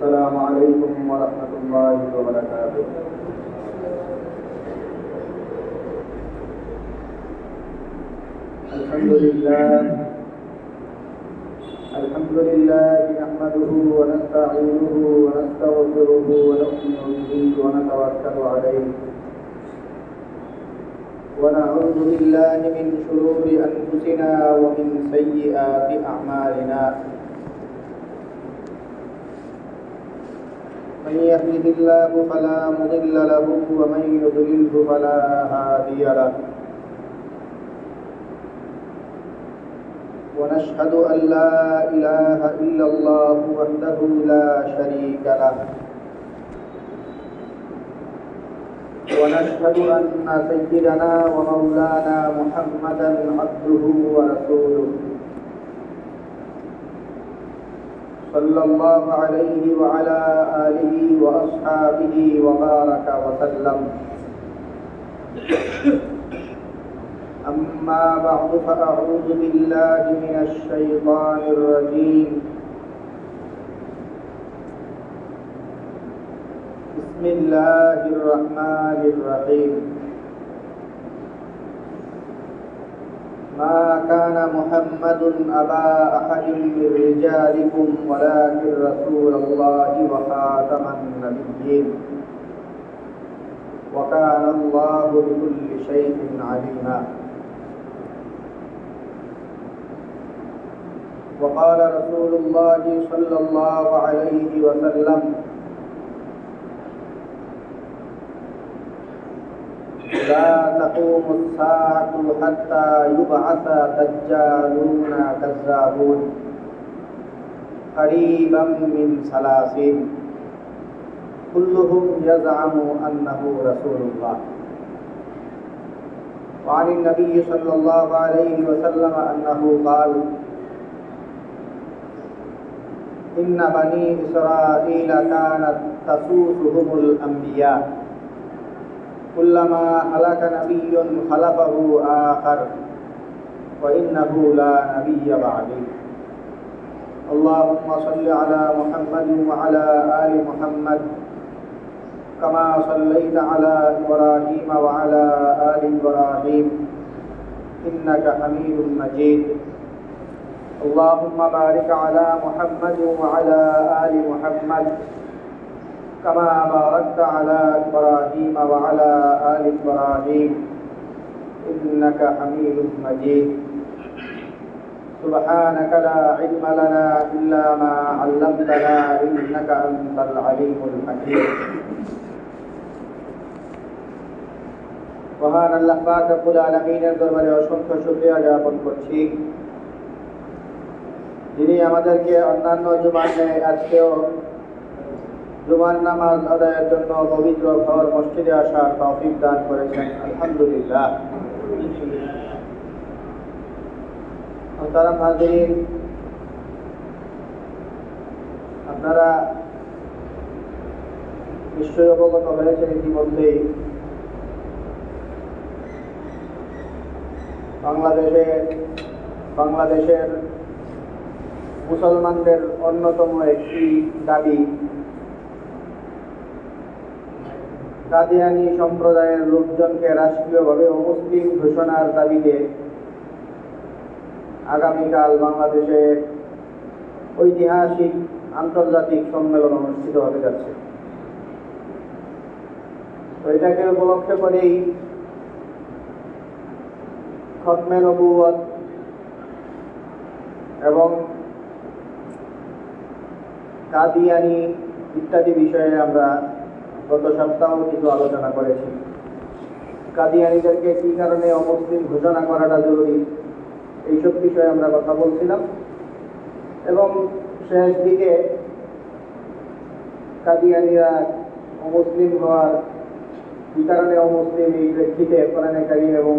السلام عليكم ورحمة الله وبركاته. الحمد لله نحمده ونستعينه ونستغفره ونؤمن به ونتوكل عليه ونعوذ بالله من شرور أنفسنا ومن سيئات أعمالنا. من يهده الله فلا مضل له ومن يضلله فلا هادي له. ونشهد أن لا إله إلا الله وحده لا شريك له. ونشهد أن سيدنا ومولانا محمدا عبده ورسوله صلى الله عليه وعلى آله وأصحابه وبارك وسلم. أما بعد فأعوذ بالله من الشيطان الرجيم. بسم الله الرحمن الرحيم. ما كان محمد أبا أحد من رجالكم ولكن رسول الله وخاتم النبيين وكان الله بكل شيء عليما. وقال رسول الله صلى الله عليه وسلم: لا تقوم الساعة حتى يبعث دجالون كذابون قريبا من 30 كلهم يزعم أنه رسول الله. وعن النبي صلى الله عليه وسلم أنه قال: إن بني إسرائيل كانت تسوسهم الأنبياء كلما هلك نبي خلفه آخر وإنه لا نبي بعدي. اللهم صل على محمد وعلى آل محمد كما صليت على إبراهيم وعلى آل إبراهيم إنك حميد مجيد. اللهم بارك على محمد وعلى آل محمد كما باركت على إبراهيم وعلى آل إبراهيم إنك حميد مجيد. سبحانك لا علم لنا إلا ما علمتنا إنك أنت العليم الحكيم. মহান আল্লাহ পাক রব্বুল আলামিনের দরবারে অসংখ্য শুকরিয়া জ্ঞাপন করছি, যিনি আমাদেরকে অন্যান্য জুমার ন্যায় আজকেও জুমার নামাজ আদায়ের জন্য পবিত্র ঘর মসজিদে আসার তৌফিক দান করেছেন। আলহামদুলিল্লাহ। মুহতারাম হাজিরিন, আপনারা নিশ্চয়ই অবগত হয়েছেন ইতিমধ্যেই বাংলাদেশের মুসলমানদের অন্যতম একটি দাবি কাদিয়ানী সম্প্রদায়ের লোকজনকে রাষ্ট্রীয়ভাবে অমুসলিম ঘোষণার দাবিতে আগামীকাল বাংলাদেশে ঐতিহাসিক আন্তর্জাতিক সম্মেলন অনুষ্ঠিত হতে যাচ্ছে। তো এটাকে উপলক্ষ করেই খতমে নবুয়ত এবং কাদিয়ানী ইত্যাদি বিষয়ে আমরা গত সপ্তাহ কিছু আলোচনা করেছি। কাদিয়ানীদেরকে কি কারণে অমুসলিম ঘোষণা করাটা জরুরি, এইসব বিষয়ে আমরা কথা বলছিলাম এবং শেষ দিকে কাদিয়ানীরা অমুসলিম হওয়ার কি কারণে অমুসলিম এই প্রেক্ষিতে কোরআনে কারীম এবং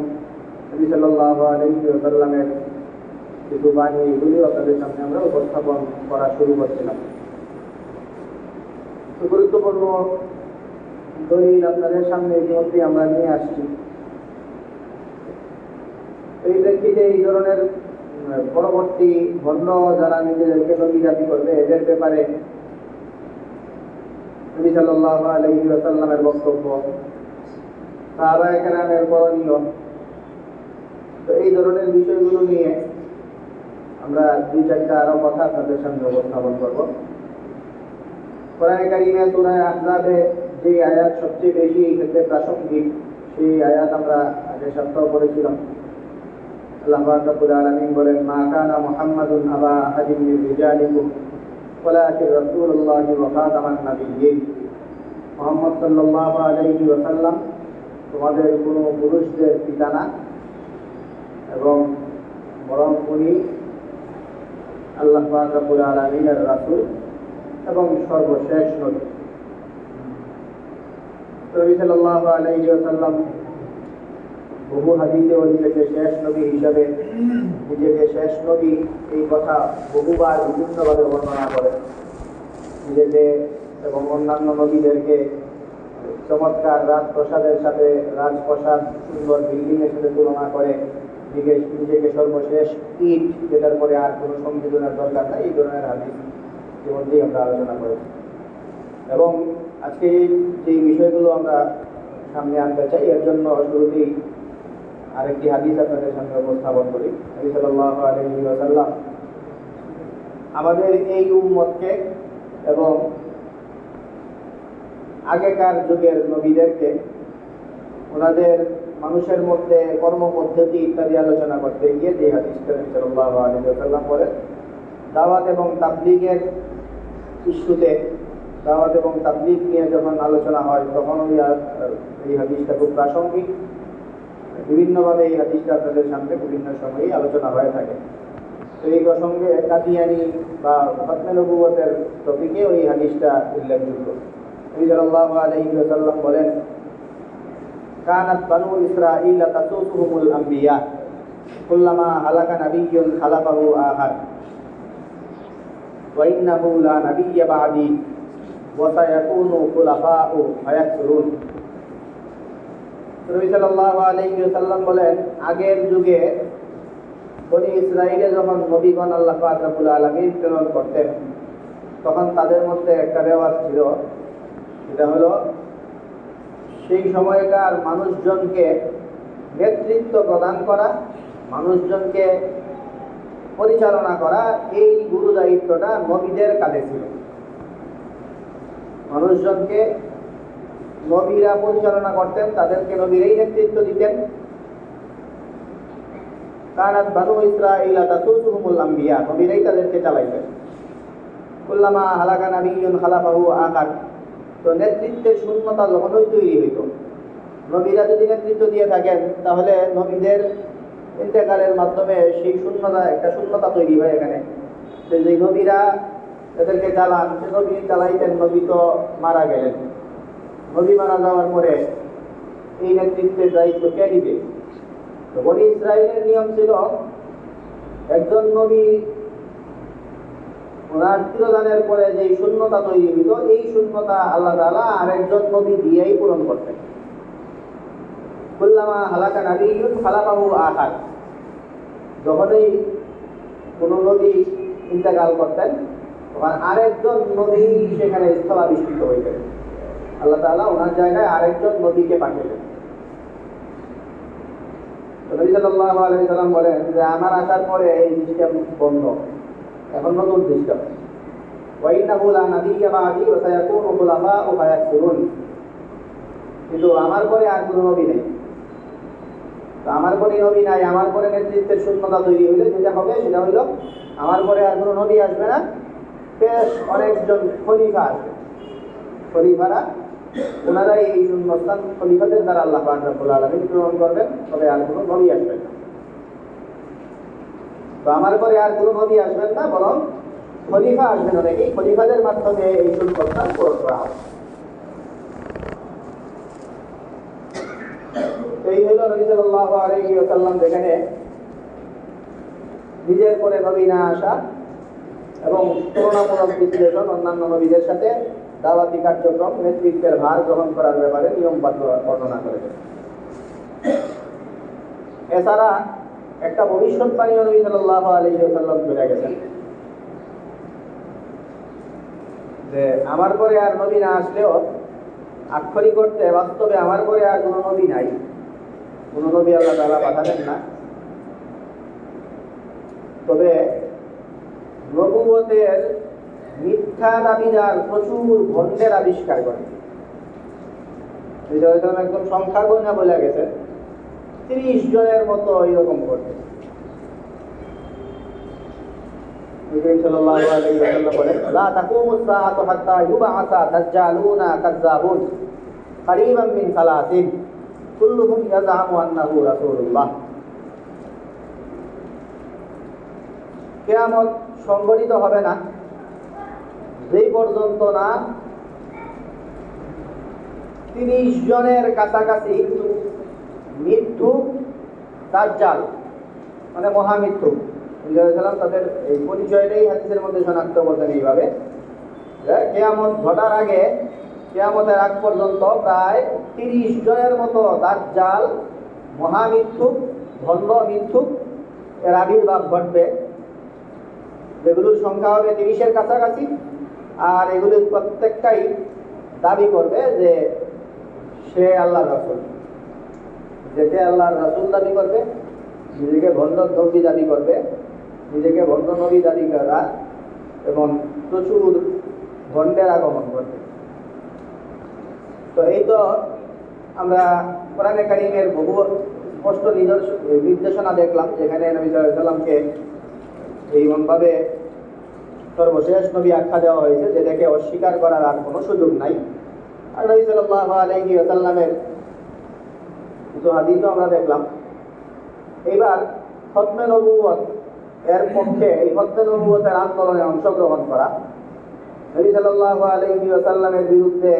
নবী সাল্লাল্লাহু আলাইহি ওয়াসাল্লামের কিছু বাণী এগুলি আপনাদের সামনে আমরা উপস্থাপন করা শুরু করছিলাম। গুরুত্বপূর্ণ দলিল আপনাদের সামনে ইতিমধ্যে আমরা নিয়ে আসছি। এই প্রেক্ষিতে এই ধরনের পরবর্তী ভণ্ড যারা নিজেদেরকে নবী দাবি করবে এদের ব্যাপারে নবী সাল্লাল্লাহু আলাইহি ওয়াসাল্লামের বক্তব্য, সাহাবায়ে কেরামের করণীয়। তো এই ধরনের বিষয়গুলো নিয়ে আমরা দুই চারটা আরো কথা আপনাদের সামনে উপস্থাপন করব। কোরআনে কারিমে সূরা আহজাবে যে আয়াত সবচেয়ে বেশি এই ক্ষেত্রে প্রাসঙ্গিক, সেই আয়াত আমরা আগের সপ্তাহে পড়েছিলাম। আল্লাহ রাব্বুল আলামিন বলেন, মা কানা মুহাম্মাদুন আবা আহাদিন মিন রিজালিকুম ওয়ালাকিন রাসূলুল্লাহি ওয়া খাতামান নাবিয়্যিন। মুহাম্মদ সাল্লাল্লাহু আলাইহি ওয়াসাল্লাম তোমাদের কোনো পুরুষদের পিতা না, এবং বরং উনি আল্লাহ রাব্বুল আলামিনের রাসূল এবং সর্বশেষ নবী। নবী সাল্লাল্লাহু আলাইহি ওয়াসাল্লাম বহু হাদিসে নিজেকে শেষ নবী হিসাবে, নিজেকে শেষ নবী এই কথা বহুবার বিভিন্নভাবে বর্ণনা করেন। নিজেকে এবং অন্যান্য নবীদেরকে চমৎকার রাজপ্রসাদের সাথে, রাজপ্রসাদ সুন্দর বিল্ডিংয়ের সাথে তুলনা করে নিজেকে সর্বশেষ ইট, যেটার পরে আর কোনো সংযোজনের দরকার নাই, এই ধরনের হাদিস ইতিমধ্যেই আমরা আলোচনা করেছি। এবং আজকে যে বিষয়গুলো আমরা সামনে আনতে চাই, এর জন্য শুরুতেই আরেকটি হাদিস আপনাদের সামনে উপস্থাপন করি। নবী সাল্লাল্লাহু আলাইহি ওয়াসাল্লাম আমাদের এই উম্মতকে এবং আগেকার যুগের নবীদেরকে ওনাদের মানুষের মধ্যে কর্মপদ্ধতি ইত্যাদি আলোচনা করতে গিয়ে যে হাদিসটা নবী সাল্লাল্লাহু আলাইহি ওয়াসাল্লাম বলেন, দাওয়াত এবং তাবলীগের ইস্যুতে, দাওয়াত এবং তাবলীগ নিয়ে যখন আলোচনা হয় তখন এই হাদিসটা খুব প্রাসঙ্গিক। বিভিন্নভাবে এই হাদিসটা আপনাদের সামনে বিভিন্ন সময়েই আলোচনা হয়ে থাকে। তো এই প্রসঙ্গে কাদিয়ানী বা খতমে নবুয়তের টপিকে ওই হাদিসটা উল্লেখযোগ্য। নবী সাল্লাল্লাহু আলাইহি ওয়াসাল্লাম বলেন, কানাত বানু ইসরাঈল তাসুসুহুমুল আম্বিয়া কুল্লামা হালাকা নাবিয়্যুন খালাফাহু আখার ওয়া ইন্নাহু লা নাবিয়্যা বা'দি ওয়া সায়াকুনু খুলাফাউ ফায়াকসুরুন। নবী সাল্লাল্লাহু আলাইহি ওয়াসাল্লাম বলেন, আগের যুগে বনি ইসরাঈলে যখন নবীগণ আল্লাহ পাক রব্বুল আলামিন প্রেরণ করতেন, তখন তাদের মধ্যে একটা রেওয়াজ ছিল, সেটা হলো সেই সময়কার মানুষজনকে নেতৃত্ব প্রদান করা, মানুষজনকে পরিচালনা করা, এই গুরু দায়িত্বটা নবীদের কাঁধে ছিল। মানুষজনকে নবীরা পরিচালনা করতেন, তাদেরকে নবীরাই নেতৃত্ব দিতেন। কানাত বানু ইসরাঈল তাসুসুহুমুল আম্বিয়া, নবীরাই তাদেরকে চালাইতেন। কুল্লামা হালাকা নাবিয়্যুন খালাফাহু আখার, তো নেতৃত্বের শূন্যতা যখনই তৈরি হইত, নবীরা যদি নেতৃত্ব দিয়ে থাকেন তাহলে নবীদের ইন্তেকালের মাধ্যমে সেই একটা শূন্যতা তৈরি হয় এখানে। যে নবীরা এদেরকে চালান, সে নবী চালাইতেন, নবী তো মারা গেলেন, নবী মারা যাওয়ার পরে এই নেতৃত্বের দায়িত্ব কে নিবে? তো বনি ইসরাঈলের নিয়ম ছিল, একজন নবী ওনার তিরোধানের পরে যে শূন্যতা তৈরি হইত, এই শূন্যতা আল্লাহ তাআলা আরেকজন নবী দিয়েই পূরণ করতেন। কুল্লামা হালাকা নাবিয়্যুন খালাফাহু আখার, যখনই কোনো নবী ইন্তেকাল করতেন তখন আরেকজন নবী সেখানে স্থলাভিষিক্ত হইতেন। আল্লাহ তাআলা ওনার জায়গায় আরেকজন নবীকে পাঠালেন। নবী সাল্লাল্লাহু আলাইহি ওয়াসাল্লাম বলেন যে আমার আসার পরে এই সিস্টেম বন্ধ, এখন নতুন সিস্টেম। ওয়া ইন্নাহু লা নাবিয়্যা বা'দি ওয়া সায়াকুনু খুলাফাউ ফায়াকসুরুন, কিন্তু আমার পরে আর কোনো নবী নেই। তো আমার পরে নবী নাই, আমার পরে নেতৃত্বের শূন্যতা তৈরি হইলে যেটা হবে সেটা হইল, আমার পরে আর কোনো নবী আসবে না, বেশ অনেকজন খলিফা আসবে। খলিফারা ওনারাই এই শূন্যস্থান খলিফাদের দ্বারা আল্লাহ পাক রব্বুল আলামিন পূরণ করবেন, তবে আর কোনো নবী আসবেন না। তো আমার পরে আর কোনো নবী আসবেন না, বরং খলিফা আসবেন অনেকেই, খলিফাদের মাধ্যমে এই শূন্যস্থান পূরণ করা হবে। এই হল নবী সাল্লাল্লাহু আলাইহি ওয়াসাল্লাম যেখানে নিজের পরে নবী না আসা এবং তুলনামূলক বিশ্লেষণ, অন্যান্য নবীদের সাথে দাওয়াতি কার্যক্রম, নেতৃত্বের ভার গ্রহণ করার ব্যাপারে নিয়ম বর্ণনা করেছেন। এছাড়া একটা ভবিষ্যৎবাণী নবী সাল্লাল্লাহু আলাইহি ওয়াসাল্লাম করে গেছেন যে আমার পরে আর নবী না আসলেও আক্ষরিক অর্থে বাস্তবে আমার পরে আর কোনো নবী নাই, কোনো নবী আল্লাহ তাআলা পাঠাবেন না। তবে নবুয়তের মিথ্যা দাবিদার প্রচুর ভণ্ডের আবিষ্কার করে। একদম সংখ্যা গণনা বলে গেছে 30 জনের মতো এরকম করতে। সাল্লাল্লাহু আলাইহি ওয়াসাল্লাম বলেন, লা তাকুমুস সাআতু হাত্তা ইউবআসা দাজ্জালুনা কাযযাবুন করিবাম মিন সালাতিন কুল্লুহুম ইয়াজআমু আন্নাহু রাসূলুল্লাহ। কিয়ামত সংঘটিত হবে না যেই পর্যন্ত না 30 জনের কাছাকাছি মিথ্যুক দাজ্জাল মানে মহামিথ্যুক তাদের এই পরিচয়টাই হাদিসের মধ্যে শনাক্ত করতেন এইভাবে যে কিয়ামত ঘটার আগে, কিয়ামতের আগ পর্যন্ত প্রায় 30 জনের মতো দাজ্জাল মহামিথ্যুক ভণ্ড মিথ্যুক এর আবির্ভাব ঘটবে, যেগুলোর সংখ্যা হবে 30-এর কাছাকাছি। আর এগুলির প্রত্যেকটাই দাবি করবে যে সে আল্লাহর রাসূল, যেতে আল্লাহর রাসূল দাবি করবে, নিজেকে ভণ্ড নবী দাবি করবে, নিজেকে ভণ্ড নবী দাবি করা এবং প্রচুর ভণ্ডের আগমন করবে। তো এই তো আমরা কোরআনে কারীমের বহু স্পষ্ট নির্দেশনা দেখলাম, যেখানে নবী সাল্লাল্লাহু আলাইহি ওয়াসাল্লামকে এইভাবে সর্বশেষ নবী আখ্যা দেওয়া হয়েছে, যেটাকে অস্বীকার করার আর কোনো সুযোগ নাই। আর নবী সাল্লাল্লাহু আলাইহি ওয়াসাল্লামের কিছু হাদিসও আমরা দেখলাম। এইবার খতমে নবুয়ত এর পক্ষে, এই খতমে নবুয়তের আন্দোলনে অংশগ্রহণ করা, নবী সাল্লাল্লাহু আলাইহি ওয়াসাল্লামের বিরুদ্ধে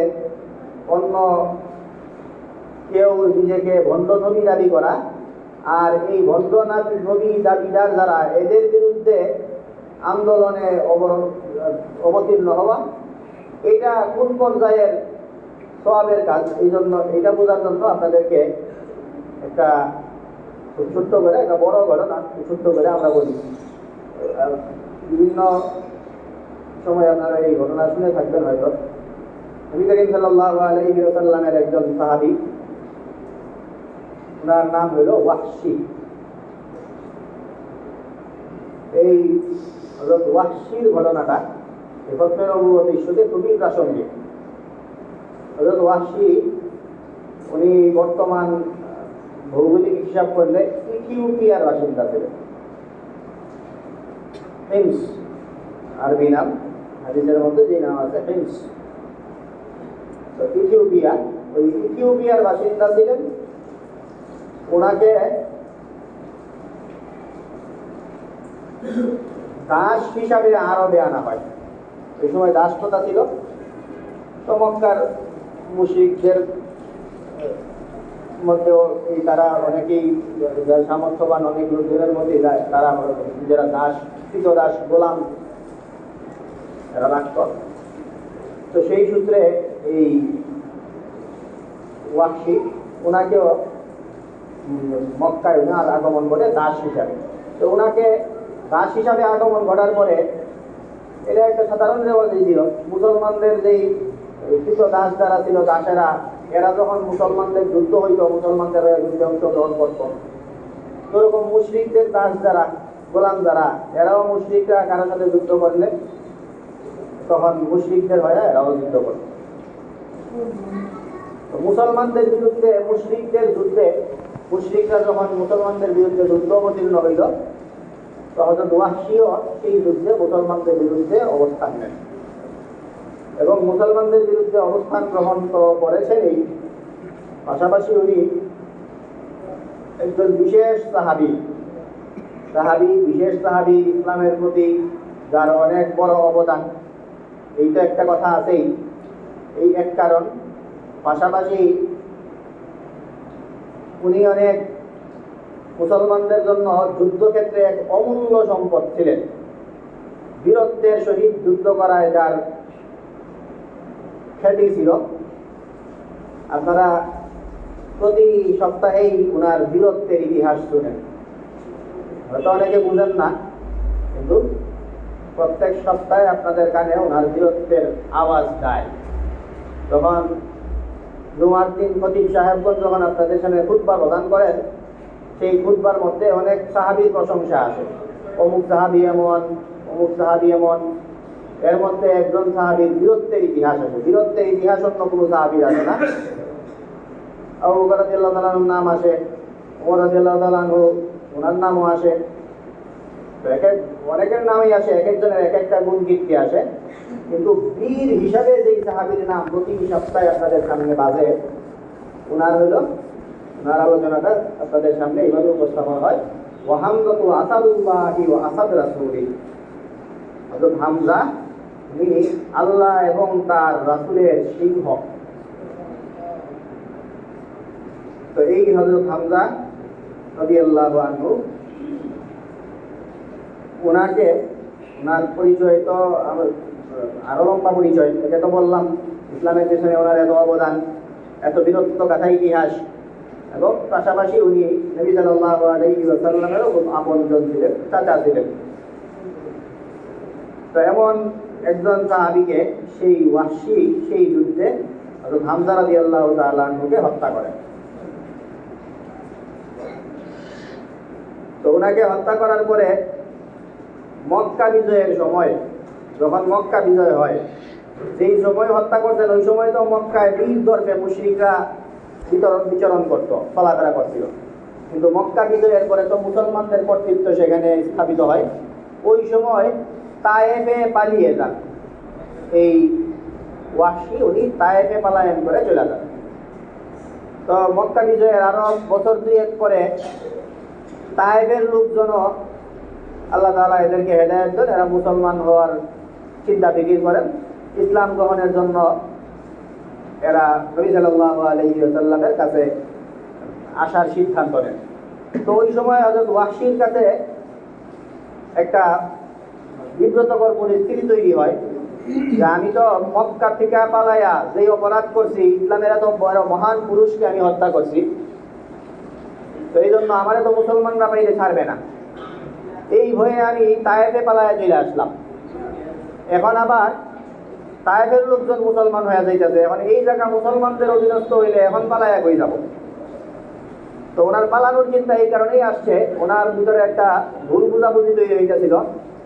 অন্য কেউ নিজেকে ভণ্ড নবী দাবি করা, আর এই ভণ্ড নবী দাবিদার যারা, এদের বিরুদ্ধে আন্দোলনে অবতীর্ণ হওয়া, এটা কোন পর্যায়ের সওয়াবের কাজ, এই জন্য এটা বোঝার জন্য আপনাদেরকে একটা ছোট্ট করে, একটা বড় ঘটনা ছোট্ট করে আমরা বলি। বিভিন্ন সময় আপনারা এই ঘটনা শুনে থাকবেন হয়তো। নবী করিম সাল্লাল্লাহু আলাইহি ওয়াসাল্লামের একজন সাহাবী, ওনার নাম হইল ওয়াহশী। এই হযরত ওয়াহশীর ঘটনাটা এই খতমে নবুয়ত ইস্যুতে খুবই প্রাসঙ্গিক। হযরত ওয়াহশী উনি বর্তমান ভৌগোলিক হিসাব করলে ইথিওপিয়ার বাসিন্দা ছিলেন। হিমস আরবি নাম, হাদিসের মধ্যে যে নাম আছে হিমস। তো ইথিওপিয়া, ওই ইথিওপিয়ার বাসিন্দা ছিলেন। ওনাকে দাস হিসাবে আরবে আনা হয়। এই সময় দাস প্রথা ছিল। তো মক্কার মুশরিকদের মধ্যেও এই তারা অনেকেই সামর্থ্যবান অনেক লোকজনের মধ্যে তারা যারা দাস, কৃতদাস, গোলাম এরা রাখত। তো সেই সূত্রে এই ওয়াহশী ওনাকেও মক্কায় ওনার আগমন ঘটে দাস হিসাবে। তো ওনাকে দাস হিসাবে আগমন ঘটার পরে এটা একটা সাধারণ রেওয়াজ ছিল, মুসলমানদের যেই কৃত দাস যারা ছিল, দাসেরা, এরা যখন মুসলমানদের যুদ্ধ হইত, মুসলমানদের যুদ্ধে অংশগ্রহণ করত, ওরকম মুশরিকদের দাস যারা, গোলাম যারা, এরাও মুশরিকরা কারোর সাথে যুদ্ধ করলে তখন মুশরিকদের হয়ে এরাও যুদ্ধ করত। মুসলমানদের বিরুদ্ধে মুশরিকদের যুদ্ধে, মুশরিকরা যখন মুসলমানদের বিরুদ্ধে যুদ্ধ অবতীর্ণ হইল, তো হযরত ওয়াহশীও সেই যুদ্ধে মুসলমানদের বিরুদ্ধে অবস্থান নেন এবং মুসলমানদের বিরুদ্ধে অবস্থান গ্রহণ করেছেনই। পাশাপাশি উনি একজন বিশেষ সাহাবী, বিশেষ সাহাবী, ইসলামের প্রতি যার অনেক বড় অবদান, এইটা একটা কথা আছেই, এই এক কারণ। পাশাপাশি উনি অনেক মুসলমানদের জন্য যুদ্ধক্ষেত্রে এক অমূল্য সম্পদ ছিলেন। বীরত্বের সহিত যুদ্ধ করায় যার খ্যাতি ছিল। আপনারা প্রতি সপ্তাহেই উনার বীরত্বের ইতিহাস শুনেন, হয়তো অনেকে বুঝেন না, কিন্তু প্রত্যেক সপ্তাহে আপনাদের কানে ওনার বীরত্বের আওয়াজ দেয়। তখন জুমার দিন খতিব সাহেবগঞ্জ যখন আপনাদের সামনে খুতবা প্রদান করেন, সেই খুতবার মধ্যে অনেক সাহাবীর প্রশংসা আসে। অমুক সাহাবী এমন, অমুক সাহাবী এমন। এর মধ্যে একজন সাহাবীর বীরত্বের ইতিহাস আছে। বীরত্বের ইতিহাস অন্য কোনো সাহাবীর আছে না। আবু বকর রাদিয়াল্লাহু তাআলার নাম আসে, ওমর রাদিয়াল্লাহু তাআলা ওনার নামও আসে। অনেকের নামই আসে, এক একজনের এক একটা গুণ কীর্তি আসে। কিন্তু বীর হিসাবে যেই সাহাবীর নাম প্রতি সপ্তাহে আপনাদের সামনে বাজে, ওনার আলোচনাটা আপনাদের সামনে এইভাবে উপস্থাপন হয়। ওয়াহামজাতু আসাদুল্লাহি ওয়া আসাদ রাসূলি। হযরত হামজা যিনি আল্লাহ এবং তার রাসূলের সিংহ। তো এই হযরত হামজা রাদিয়াল্লাহু আনহু, ওনার পরিচয় তো আরো লম্বা পরিচয়। এটা তো বললাম ইসলামের পেছনে ওনার এত অবদান, এত বীরত্ব গাথা ইতিহাস, এবং পাশাপাশি উনি নবী সাল্লাল্লাহু আলাইহি ওয়াসাল্লামেরও খুব আপনজন ছিলেন, চাচা ছিলেন। তো এমন একজন সাহাবীকে সেই ওয়াহশী সেই যুদ্ধে হযরত হামজা রাদিয়াল্লাহু তাআলা আনহুকে হত্যা করেন। তো ওনাকে হত্যা করার পরে মক্কা বিজয়ের সময়, যখন মক্কা বিজয় হয়, যেই সময় হত্যা করতেন ওই সময় তো মক্কায় বীর দর্পে মুশরিকরা বিচরণ করত, চলাফেরা করছিল। কিন্তু মক্কা বিজয়ের পরে তো মুসলমানদের কর্তৃত্ব সেখানে স্থাপিত হয়। ওই সময় তায়েফে পালিয়ে যান এই ওয়াহশী, উনি তায়েফে পলায়ন করে চলে যান। তো মক্কা বিজয়ের আরো বছর দুয়েক পরে তায়েফের লোকজনও আল্লাহ তাআলা এদেরকে হেদায়েত দেন, এরা মুসলমান হওয়ার চিন্তা ফিকির করেন, ইসলাম গ্রহণের জন্য এরা নবী সাল্লাল্লাহু আলাইহি ওয়াসাল্লামের কাছে আসার সিদ্ধান্ত নেন। তো ওই সময় হযরত ওয়াহশীর কাছে একটা বিব্রতকর পরিস্থিতি তৈরি হয় যে আমি তো মক্কা থেকে পালাইয়া যেই অপরাধ করছি, ইসলামের এত বড় মহান পুরুষকে আমি হত্যা করছি, তো এই জন্য আমার তো মুসলমানরা পাইলে ছাড়বে না। এই ভয়ে আমি তায়েফে পালাইয়া চলে আসলাম। এখন আবার তায়েফের লোকজন মুসলমান হয়ে যাইতেছে, এখন এই জায়গা মুসলমানদের অধীনস্থ হইলে এখন পালাইয়া কই যাব। তো ওনার পালানোর চিন্তা এই কারণেই আসছে, ওনার ভিতরে একটা ভুল বুঝাবুঝি তৈরি হইতেছিল।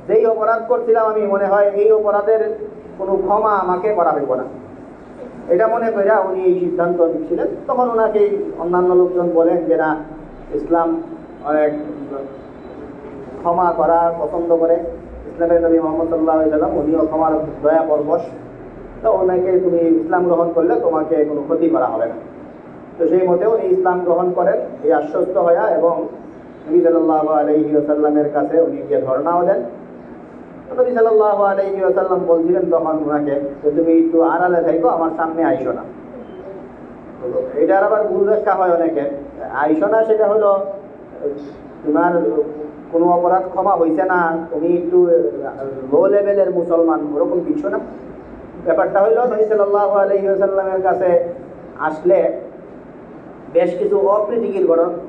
যেই অপরাধ করছিলাম আমি, মনে হয় এই অপরাধের কোনো ক্ষমা আমাকে করা হইব না, এটা মনে কইরা উনি এই সিদ্ধান্ত নিচ্ছিলেন। তখন ওনাকে অন্যান্য লোকজন বলেন যে না, ইসলাম অনেক ক্ষমা করা পছন্দ করে, ইসলামের নবী মুহাম্মদ সাল্লাল্লাহু আলাইহি ওয়াসাল্লাম উনিও ক্ষমার দয়া পরবশ। তো ওনাকে তুমি ইসলাম গ্রহণ করলে তোমাকে কোনো ক্ষতি করা হবে না। তো সেই মতে উনি ইসলাম গ্রহণ করেন এই আশ্বস্ত হইয়া, এবং নবী সাল্লাল্লাহু আলাইহি ওয়াসাল্লামের কাছে উনি গিয়ে ধর্ণাও দেন। নবী সাল্লাল্লাহু আলাইহি ওয়াসাল্লাম বলছিলেন তখন ওনাকে যে তুমি একটু আড়ালে থাকো, আমার সামনে আইসো না। এটার আবার ভুল ব্যাখ্যা হয় অনেকের। আইসো না সেটা হলো তোমার কোনো অপরাধ ক্ষমা হয়েছে না, তুমি একটু লো লেভেলের মুসলমান, ওরকম কিছু না। ব্যাপারটা হইল নবী সাল্লাল্লাহু আলাইহি ওয়াসাল্লামের কাছে আসলে বেশ কিছু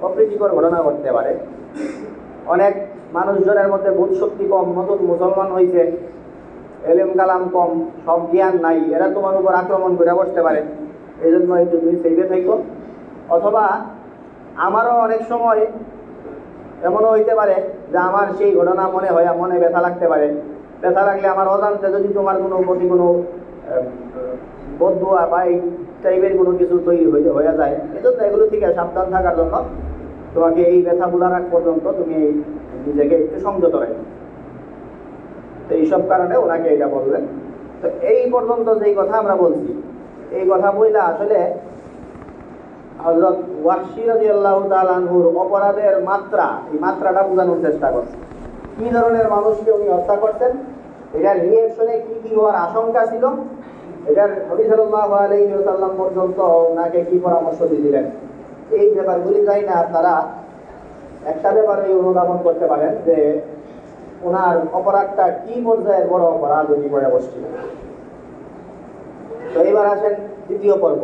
অপ্রীতিকর ঘটনা ঘটতে পারে। অনেক মানুষজনের মধ্যে বোধ শক্তি কম, নতুন মুসলমান হয়েছে, এলেম কালাম কম, সব জ্ঞান নাই, এরা তোমার উপর আক্রমণ করে বসতে পারে। এই জন্য একটু তুমি সেইভে থাকো। অথবা আমারও অনেক সময় এমনও হইতে পারে যে আমার সেই ঘটনা মনে ব্যথা লাগতে পারে। ব্যথা লাগলে আমার অজান্তে যদি তোমার প্রতি কোনো বদদুয়া বা এই টাইপের কোনো কিছু তৈরি হয়ে যায়, এজন্য এগুলো থেকে সাবধান থাকার জন্য তোমাকে এই ব্যথা ভুলার আগ পর্যন্ত তুমি নিজেকে একটু সংযত রাখো। তো এইসব কারণে ওনাকে এটা বললেন। তো এই পর্যন্ত যেই কথা আমরা বলছি, এই কথা বইলা আসলে হযরত ওয়াহশী রাদিয়াল্লাহু তাআলা আনহুর অপরাধের মাত্রা, এই মাত্রাটা বোঝানোর চেষ্টা করছে। কি ধরনের মানুষকে উনি হত্যা করতেন, এটার রিঅ্যাকশনে কি কি হওয়ার আশঙ্কা ছিল, এটার নবী সাল্লাল্লাহু আলাইহি ওয়াসাল্লাম পর্যন্ত ওনাকে কি পরামর্শ দিয়েছিলেন, এই ব্যাপারগুলি যাই না আপনারা একটা ব্যাপারে অনুধাবন করতে পারেন যে ওনার অপরাধটা কি পর্যায়ের বড় অপরাধ উনি করে বসছিল। তো এবার আসেন দ্বিতীয় পর্ব,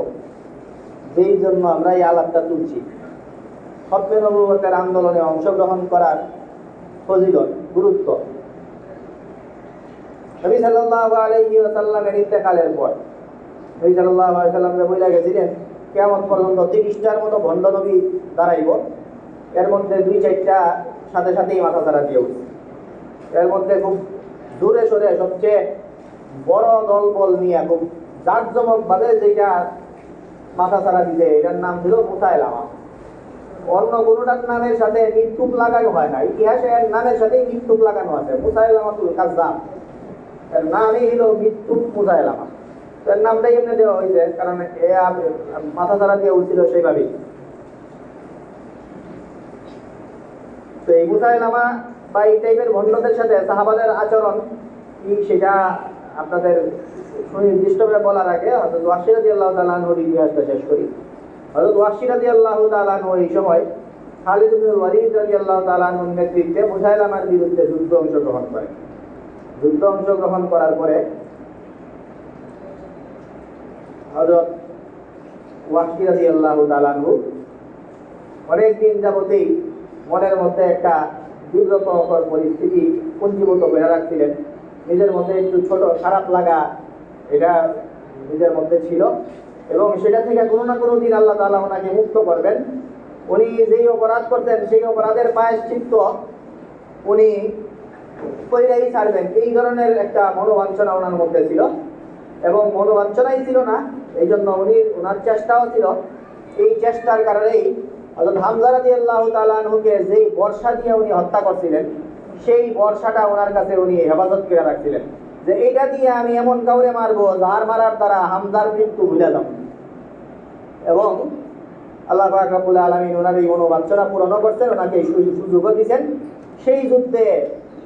যেই জন্য আমরা এই আলাপটা তুলছি, খতমে নবুয়তের আন্দোলনে অংশগ্রহণ করার ফজিলত, গুরুত্ব। নবী সাল্লাল্লাহু আলাইহি ওয়াসাল্লামের ইন্তেকালের পর নবী সাল্লাল্লাহু আলাইহি ওয়াসাল্লামকে বলে গেছিলেন কিয়ামত পর্যন্ত 30টার মতো ভণ্ড নবী দাঁড়াইব, এর মধ্যে 2-4টা সাথে সাথেই মাথা ছাড়া দিয়ে উঠছে। এর মধ্যে খুব দূরে সরে সবচেয়ে বড় দলবল নিয়ে খুব জাঁকজমক ভাবে যেটা মাথা ছাড়া দিতে, এটার নাম ছিল মুসাইলামা। অন্য কোনোটার নামের সাথে মৃত্যুক লাগানো হয় না, ইতিহাসে এর নামের সাথেই মৃত্যুক লাগানো আছে, মুসাইলামাতুল কাজ্জাব। এর নামই হলো মৃত্যুক মুসাইলামা। এর নামটাই এমনি দেওয়া হয়েছে কারণ এ মাথা ছাড়া দিয়ে উঠছিল সেইভাবেই। তো এই মুসাইলামা বা এই টাইপের ভণ্ডদের সাথে সাহাবাদের আচরণ কি সেটা আপনাদের সুনির্দিষ্টভাবে বলার আগে হযরত ওয়াসি রাদিয়াল্লাহু তাআলা আনহুর ইতিহাসটা শেষ করি। হযরত ওয়াসি রাদিয়াল্লাহু তাআলা আনহু এই সময় খালিদ ইবনে ওয়ালিদ রাদিয়াল্লাহু তাআলা আনহুর নেতৃত্বে মুসাইলামার বিরুদ্ধে যুদ্ধে অংশগ্রহণ করেন। যুদ্ধে অংশগ্রহণ করার পরে হযরত ওয়াসি রাদিয়াল্লাহু তাআলা আনহু অনেকদিন যাবতেই মনের মধ্যে একটা বিব্রতকর পরিস্থিতি পুঞ্জীভূত করে রাখছিলেন। নিজের মধ্যে একটু ছোট খারাপ লাগা এটা নিজের মধ্যে ছিল এবং সেটা থেকে কোনো না কোনো দিন আল্লাহ তাআলা ওনাকে মুক্ত করবেন। উনি যেই অপরাধ করতেন সেই অপরাধের প্রায়শ্চিত্ত উনি কইরাই ছাড়বেন, এই ধরনের একটা মনোবাঞ্ছনা ওনার মধ্যে ছিল। এবং মনোবাঞ্ছনাই ছিল না, এই জন্য ওনার চেষ্টাও ছিল। এই চেষ্টার কারণেই হযরত হামজা রাদিয়াল্লাহু তাআলা আনহুকে যেই বর্ষা দিয়ে উনি হত্যা করছিলেন সেই বর্ষাটা ওনার কাছে উনি হেফাজত করে রাখছিলেন, যে এইটা দিয়ে আমি এমন কাউরে মারবো যার মারার দ্বারা হামজার মৃত্যু ভুলে যাব। এবং আল্লাহ পাক রব্বুল আলামিন ওনার এই মনোবাঞ্ছনা পূরণ করছেন, ওনাকে এই সুযোগও দিয়েছেন। সেই যুদ্ধে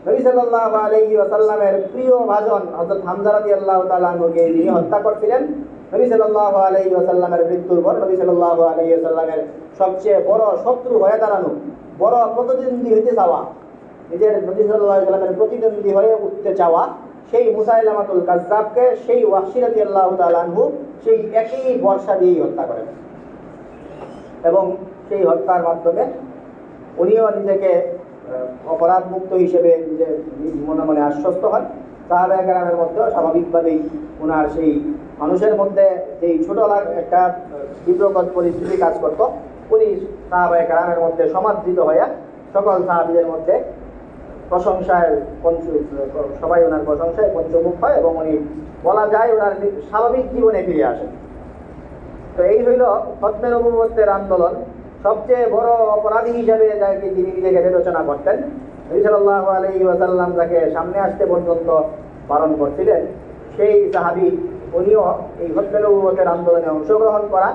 নবী সাল্লাল্লাহু আলাইহি ওয়াসাল্লামের প্রিয় ভাজন হযরত হামজা রাদিয়াল্লাহু তাআলা আনহুকে যিনি হত্যা করছিলেন, নবী সাল্লাল্লাহু আলাইহি ওয়াসাল্লামের মৃত্যুর পর নবী সাল্লাল্লাহু আলাইহি ওয়াসাল্লামের সবচেয়ে বড় শত্রু হয়ে দাঁড়ানো, বড় প্রতিদ্বন্দ্বী হইতে চাওয়া, নিজের নবী সাল্লাল্লাহু আলাইহি ওয়াসাল্লামের প্রতিদ্বন্দ্বী হয়ে উঠতে চাওয়া সেই মুসাইলামাতুল কাজ্জাবকে সেই ওয়াসি রাদিয়াল্লাহু তাআলা আনহু সেই একই বর্ষা দিয়েই হত্যা করেন। এবং সেই হত্যার মাধ্যমে উনিও নিজেকে অপরাধ মুক্ত হিসেবে নিজের মনে মনে আশ্বস্ত হন। সাহাবায়ে কেরামের মধ্যেও স্বাভাবিকভাবেই ওনার সেই মানুষের মধ্যে যেই ছোট একটা বিব্রতকর পরিস্থিতি কাজ করত, উনি সাহাবায়ে কেরামের মধ্যে সমাদৃত হয়ে সকল সাহাবীদের মধ্যে প্রশংসায় সবাই ওনার প্রশংসায় পঞ্চমুখ হয় এবং উনি বলা যায় ওনার স্বাভাবিক জীবনে ফিরে আসেন। তো এই হইল খতমে নবুয়তের আন্দোলন। সবচেয়ে বড় অপরাধী হিসেবে যাকে তিনি নিজেকে বিবেচনা করতেন, নবী সাল্লাল্লাহু আলাইহি ওয়াসাল্লাম যাকে সামনে আসতে পর্যন্ত বারণ করছিলেন, সেই সাহাবী উনিও এই খতমে নবুয়তের আন্দোলনে অংশগ্রহণ করা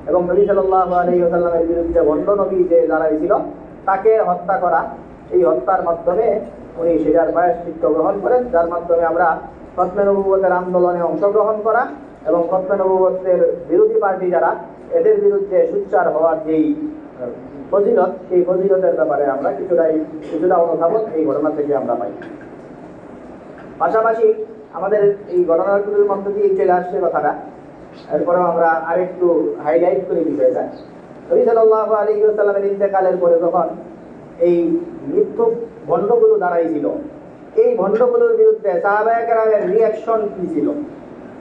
এবং নবী সাল্লাল্লাহু আলাইহি ওয়াসাল্লামের বিরুদ্ধে ভণ্ড নবী যে দাঁড়াইছিল তাকে হত্যা করা। এই হত্যার মাধ্যমে উনি সেটার প্রায়শ্চিত্ত গ্রহণ করেন, যার মাধ্যমে আমরা খতমে নবুয়তের আন্দোলনে অংশগ্রহণ করা এবং খতমে নবুয়তের বিরোধী পার্টি যারা এদের বিরুদ্ধে সোচ্চার হওয়ার যেই ফজিলত, সেই ফজিলতের ব্যাপারে আমরা কিছুটা অনুধাবন এই ঘটনা থেকে আমরা পাই। পাশাপাশি আমাদের এই ঘটনাগুলোর মধ্য দিয়ে চলে আসছে কথাটা, এরপরেও আমরা আরেকটু হাইলাইট করে বিষয়টা। নবী সাল্লাল্লাহু আলাইহি ওয়াসাল্লামের ইন্তেকালের পরে যখন এই মিথ্যুক ভণ্ডগুলো দাঁড়াইছিল, এই ভণ্ডগুলোর বিরুদ্ধে সাহাবায়ে কেরামের রিঅ্যাকশন কি ছিল?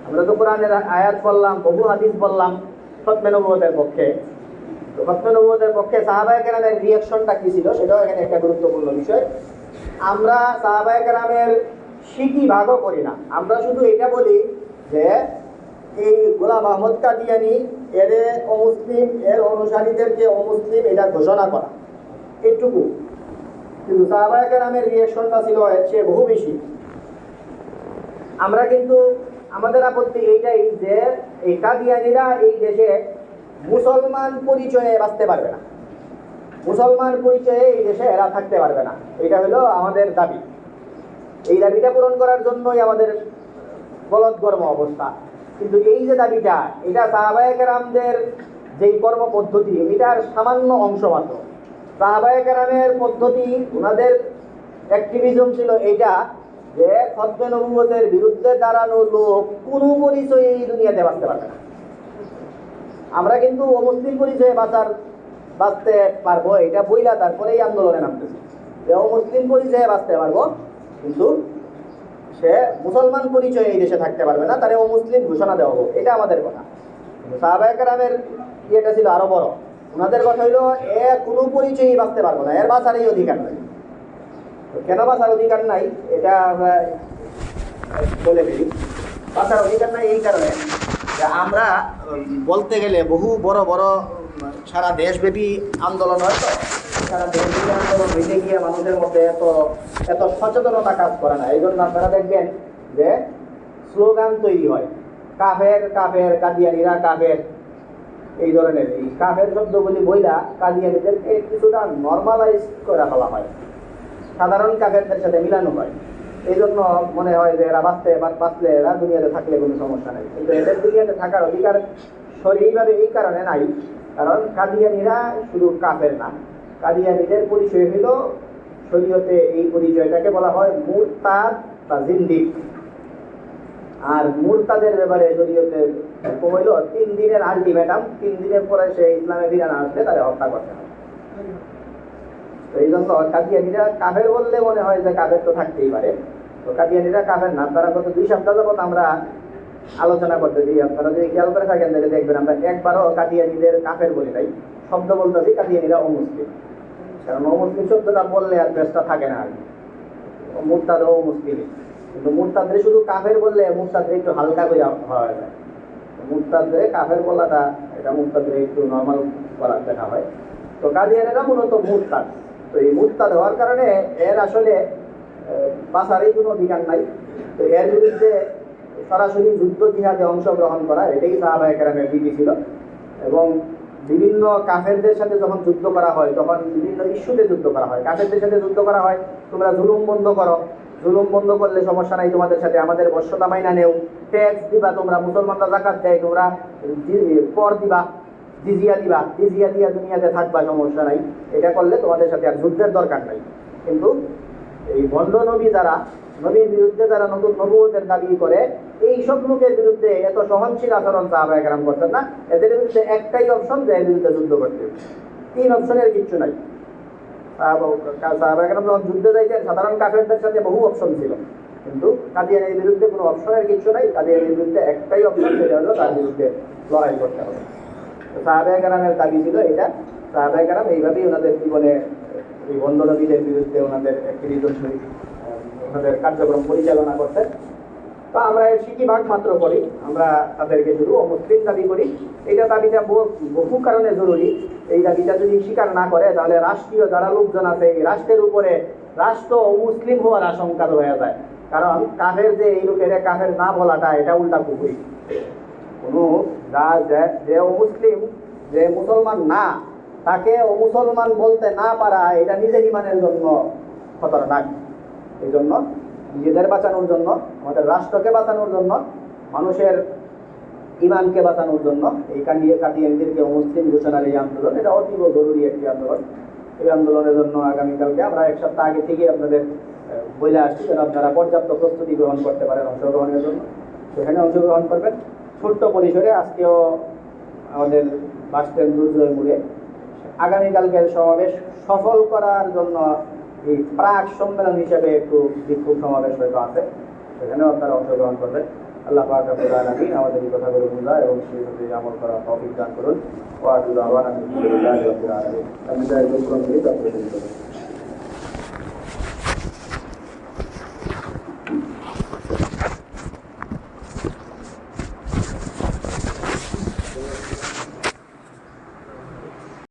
আমরা তো কোরআনের আয়াত বললাম, বহু হাদিস বললাম খতমে নবুয়তের পক্ষে। তো খতমে নবুয়তের পক্ষে সাহাবায়ে কেরামের রিঅ্যাকশনটা কি ছিল সেটাও এখানে একটা গুরুত্বপূর্ণ বিষয়। আমরা সাহাবায়ে কেরামের শিকি ভাগও করি না, আমরা শুধু এটা বলি যে এই গোলাম আহমদ কাদিয়ানী এর অমুসলিম, এর অনুসারীদেরকে অমুসলিম এটা ঘোষণা করা, এইটুকু। কিন্তু সাহাবায়ে কেরামের রিঅ্যাকশনটা ছিল এর চেয়ে বহু বেশি। আমরা কিন্তু আমাদের আপত্তি এইটাই যে এই কাদিয়ানীরা এই দেশে মুসলমান পরিচয়ে বাঁচতে পারবে না, মুসলমান পরিচয়ে এই দেশে এরা থাকতে পারবে না। এটা হলো আমাদের দাবি। এই দাবিটা পূরণ করার জন্যই আমাদের গলদঘর্ম অবস্থা। কিন্তু এই যে দাবিটা, এটা সাহাবায়ে কেরামদের যেই কর্ম পদ্ধতি, এটার সামান্য অংশ মাত্র। সাহাবায়ে কেরামের পদ্ধতি, ওনাদের অ্যাক্টিভিজম ছিল এইটা যে খতমে নবুয়তের বিরুদ্ধে দাঁড়ানো লোক কোনো পরিচয়ে এই দুনিয়াতে বাঁচতে পারবে না। আমরা কিন্তু অমুসলিম পরিচয়ে বাঁচতে পারবো এটা বইলা তারপরে এই আন্দোলনে নামতেছি যে অমুসলিম পরিচয়ে বাঁচতে পারবো, কিন্তু সে মুসলমান পরিচয়ে এই দেশে থাকতে পারবে না, তারে অমুসলিম ঘোষণা দেওয়া হোক, এটা আমাদের কথা। সাহাবায়ে কেরামের ইয়েটা ছিল আরো বড়। ওনাদের কথা হইলো এ কোনো পরিচয়ই বাঁচতে পারবো না, এর বাঁচারই অধিকার নাই। কেন বাঁচার অধিকার নাই এটা আমরা বলে ফেলি। বাঁচার অধিকার নাই এই কারণে যে আমরা বলতে গেলে বহু বড় বড় সারা দেশব্যাপী আন্দোলন হয়, তো সারা দেশব্যাপী আন্দোলন হইতে গিয়ে মানুষের মধ্যে এত এত সচেতনতা কাজ করে না। এই জন্য আপনারা দেখবেন যে স্লোগান তৈরি হয়, কাফের কাফের, কাদিয়ানিরা কাফের, এই ধরনের এই কাফের শব্দগুলি বইলা কাদিয়ানিদেরকে কিছুটা নর্মালাইজ করে ফেলা হয়, সাধারণ কাফেরদের সাথে মিলানো হয়। এই জন্য মনে হয় যে এরা বাঁচলে এরা দুনিয়াতে থাকলে কোনো সমস্যা নেই, কিন্তু এদের দুনিয়াতে থাকার অধিকার সরিভাবে এই কারণে নাই, কারণ কাদিয়ানিরা শুধু কাফের না, কাদিয়ানিদের পরিচয় হইল শরীয়তে এই পরিচয়টাকে বলা হয় মুরতাদ বা জিন্দিক। আর মুরতাদের ব্যাপারে শরীয়তে হইল 3 দিনের আলটিমেটাম, 3 দিনের পরে সে ইসলামে ফিরে না আসলে তাদের হত্যা করতে হবে। তো এই জন্য কাদিয়ানিরা কাফের বললে মনে হয় যে কাফের তো থাকতেই পারে, তো কাদিয়ানিরা কাফের না। তারা গত 2 সপ্তাহ যাবত আমরা আলোচনা করতেছি, আপনারা যদি খেয়াল করে থাকেন তাহলে দেখবেন আমরা একবারও কাদিয়ানিদের কাফের বলি নাই, শব্দ বলতেছি কাদিয়ানিরা অমুসলিম। কারণ অমুসলিম শব্দটা বললে আর বেশটা থাকে না, আর মুরতাদ ও মুসলিম। কিন্তু মুরতাদরে শুধু কাফের বললে মুরতাদরে একটু হালকা করে হওয়া যায়, মুরতাদরে কাফের বলাটা এটা মুরতাদরে একটু নর্মাল বলা দেখা হয়। তো কাদিয়ানিরা মূলত মুরতাদ। তো এই মুরতাদ হওয়ার কারণে এর আসলে বাঁচারই কোনো অধিকার নাই। তো এর বিরুদ্ধে সরাসরি যুদ্ধ জিহাদে অংশগ্রহণ করা এটাই সাহাবায়ে কেরামের রীতি ছিল। এবং বিভিন্ন কাফেরদের সাথে যখন যুদ্ধ করা হয় তখন বিভিন্ন ইস্যুতে যুদ্ধ করা হয়। কাফেরদের সাথে যুদ্ধ করা হয়, তোমরা জুলুম বন্ধ করো, জুলুম বন্ধ করলে সমস্যা নাই, তোমাদের সাথে আমাদের বশ্যতা মাইনা নেও, ট্যাক্স দিবা, তোমরা মুসলমানরা যাকাত দেয়, তোমরা কর দিবা, জিজিয়া দিবা, জিজিয়া দিয়া দুনিয়াতে থাকবা, সমস্যা নাই, এটা করলে তোমাদের সাথে আর যুদ্ধের দরকার নাই। কিন্তু এই ভণ্ড নবী যারা, নবীর বিরুদ্ধে যারা নতুন নবুয়তের দাবি করে, এই সব লোকের বিরুদ্ধে এত সহনশীল আচরণ সাহাবায়ে কেরাম করতেন না। এদের বিরুদ্ধে একটাই অপশন, যে এর বিরুদ্ধে যুদ্ধ করতে, 3 অপশনের কিচ্ছু নাই। সাহাবায়ে কেরাম যখন যুদ্ধে যাইতেন সাধারণ কাফেরদের সাথে বহু অপশন ছিল, কিন্তু কাদিয়ানির বিরুদ্ধে কোনো অপশনের কিচ্ছু নাই। কাদিয়ানির বিরুদ্ধে একটাই অপশন, সেটা হলো তার বিরুদ্ধে লড়াই করতে হবে। সাহাবায়ে কেরামের দাবি ছিল এটা। সাহাবায়ে কেরাম এইভাবেই ওনাদের জীবনে এই ভণ্ড নবীদের বিরুদ্ধে ওনাদের ওনাদের কার্যক্রম পরিচালনা করতেন। তো আমরা এর সিকিভাগ মাত্র করি, আমরা তাদেরকে শুধু অমুসলিম দাবি করি। এইটা দাবিটা বহু কারণে জরুরি। এই দাবিটা যদি স্বীকার না করে তাহলে রাষ্ট্রীয় যারা লোকজন আছে এই রাষ্ট্রের উপরে রাষ্ট্র অমুসলিম হওয়ার আশঙ্কা হয়ে যায়। কারণ কাফের যে এই লোকের কাফের না বলাটা এটা উল্টা কুকুরি। কোনো যে অমুসলিম, যে মুসলমান না, তাকে অমুসলমান বলতে না পারা এটা নিজের ইমানের জন্য খতরনাক। এই জন্য নিজেদের বাঁচানোর জন্য, আমাদের রাষ্ট্রকে বাঁচানোর জন্য, মানুষের ইমানকে বাঁচানোর জন্য এই কাদিয়ানীদেরকে অমুসলিম ঘোষণার এই আন্দোলন, এটা অতীব জরুরি একটি আন্দোলন। এই আন্দোলনের জন্য আগামীকালকে আমরা 1 সপ্তাহ আগে থেকে আপনাদের বলে আসছি যেন আপনারা পর্যাপ্ত প্রস্তুতি গ্রহণ করতে পারেন অংশগ্রহণের জন্য। সেখানে অংশগ্রহণ করবেন ছোট্ট পরিসরে। আজকেও আমাদের বাসস্ট্যান্ড দুর্জয় মোড়ে আগামীকালকের সমাবেশ সফল করার জন্য এই প্রাক সম্মেলন হিসেবে একটু বিক্ষোভ সমাবেশ হয়তো আছে, সেখানেও আপনারা অংশগ্রহণ করবেন। আল্লাহ পাক রব্বুল আলামিন আমাদের এই কথাগুলো বুঝা এবং সেই অনুযায়ী আমল করার তৌফিক দান করুন। ওয়া আলহামদুলিল্লাহ রাব্বিল আলামিন। আমি